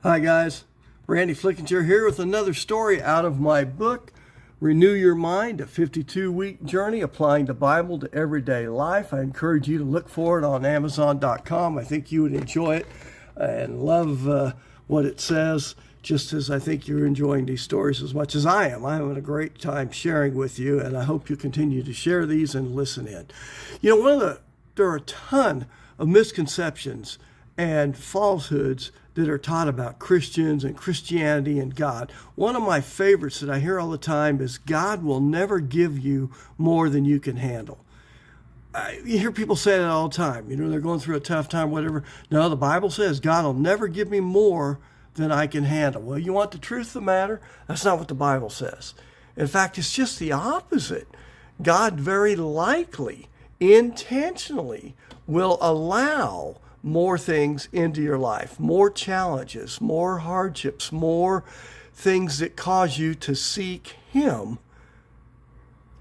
Hi guys, Randy Flickinger here with another story out of my book, Renew Your Mind, a 52-week journey applying the Bible to everyday life. I encourage you to look for it on Amazon.com. I think you would enjoy it and love what it says, just as I think you're enjoying these stories as much as I am. I'm having a great time sharing with you, and I hope you continue to share these and listen in. You know, there are a ton of misconceptions and falsehoods that are taught about Christians and Christianity and God. One of my favorites that I hear all the time is God will never give you more than you can handle. You hear people say that all the time. You know, they're going through a tough time, whatever. No, the Bible says God will never give me more than I can handle. Well, you want the truth of the matter? That's not what the Bible says. In fact, it's just the opposite. God very likely, intentionally, will allow more things into your life, more challenges, more hardships, more things that cause you to seek Him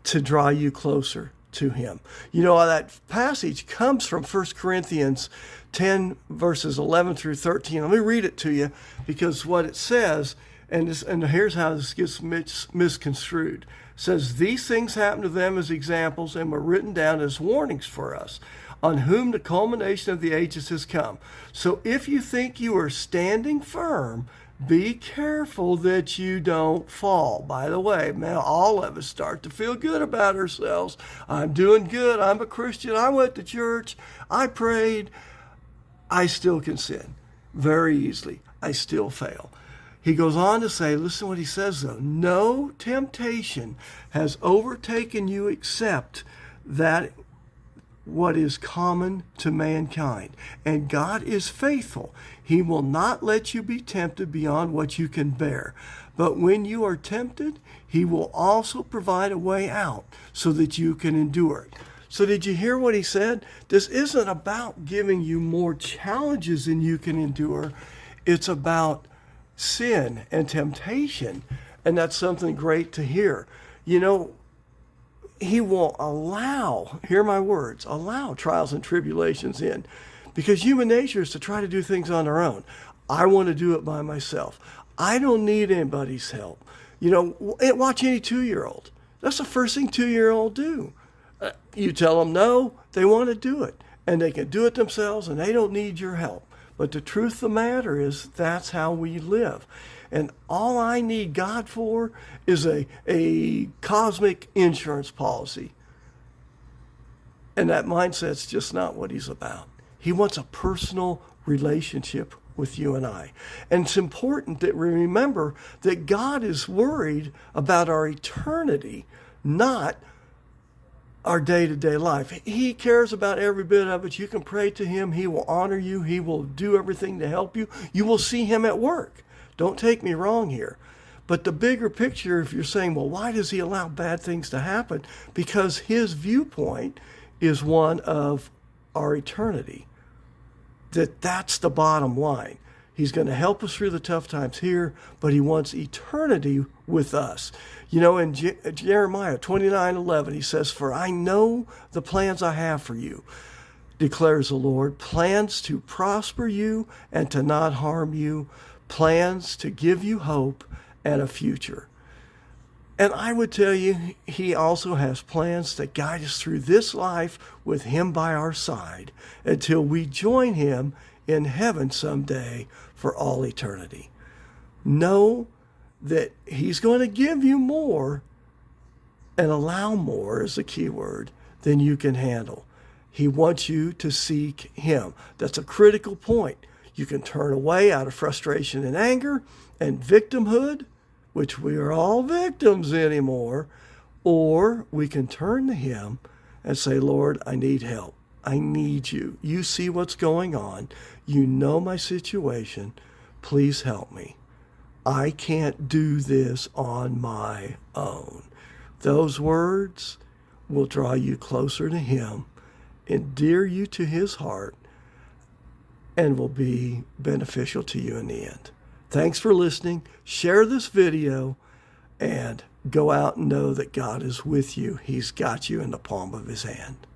to draw you closer to Him. You know, that passage comes from 1 Corinthians 10, verses 11 through 13. Let me read it to you, because what it says, and here's how this gets misconstrued. It says, "These things happened to them as examples and were written down as warnings for us, on whom the culmination of the ages has come. So if you think you are standing firm, be careful that you don't fall." By the way, man, all of us start to feel good about ourselves. I'm doing good. I'm a Christian. I went to church. I prayed. I still can sin very easily. I still fail. He goes on to say, listen to what he says though, "No temptation has overtaken you except that what is common to mankind. And God is faithful. He will not let you be tempted beyond what you can bear. But when you are tempted, He will also provide a way out so that you can endure it." So did you hear what he said? This isn't about giving you more challenges than you can endure. It's about sin and temptation. And that's something great to hear. You know, He will allow, hear my words, allow trials and tribulations in, because human nature is to try to do things on our own. I want to do it by myself. I don't need anybody's help. You know, watch any 2-year-old. That's the first thing 2-year-old do. You tell them no, they want to do it, and they can do it themselves, and they don't need your help. But the truth of the matter is, that's how we live. And all I need God for is a cosmic insurance policy. And that mindset's just not what He's about. He wants a personal relationship with you and I. And it's important that we remember that God is worried about our eternity, not our day-to-day life. He cares about every bit of it. You can pray to Him. He will honor you. He will do everything to help you. You will see Him at work. Don't take me wrong here. But the bigger picture, if you're saying, well, why does He allow bad things to happen? Because His viewpoint is one of our eternity. That's the bottom line. He's going to help us through the tough times here, but He wants eternity with us. You know, in Jeremiah 29:11, He says, "For I know the plans I have for you, declares the Lord, plans to prosper you and to not harm you, plans to give you hope and a future." And I would tell you, He also has plans to guide us through this life with Him by our side until we join Him in heaven someday for all eternity. Know that He's going to give you more, and allow more is the key word, than you can handle. He wants you to seek Him. That's a critical point. You can turn away out of frustration and anger and victimhood, which we are all victims anymore, or we can turn to Him and say, "Lord, I need help. I need You. You see what's going on. You know my situation. Please help me. I can't do this on my own." Those words will draw you closer to Him, endear you to His heart, and will be beneficial to you in the end. Thanks for listening. Share this video and go out and know that God is with you. He's got you in the palm of His hand.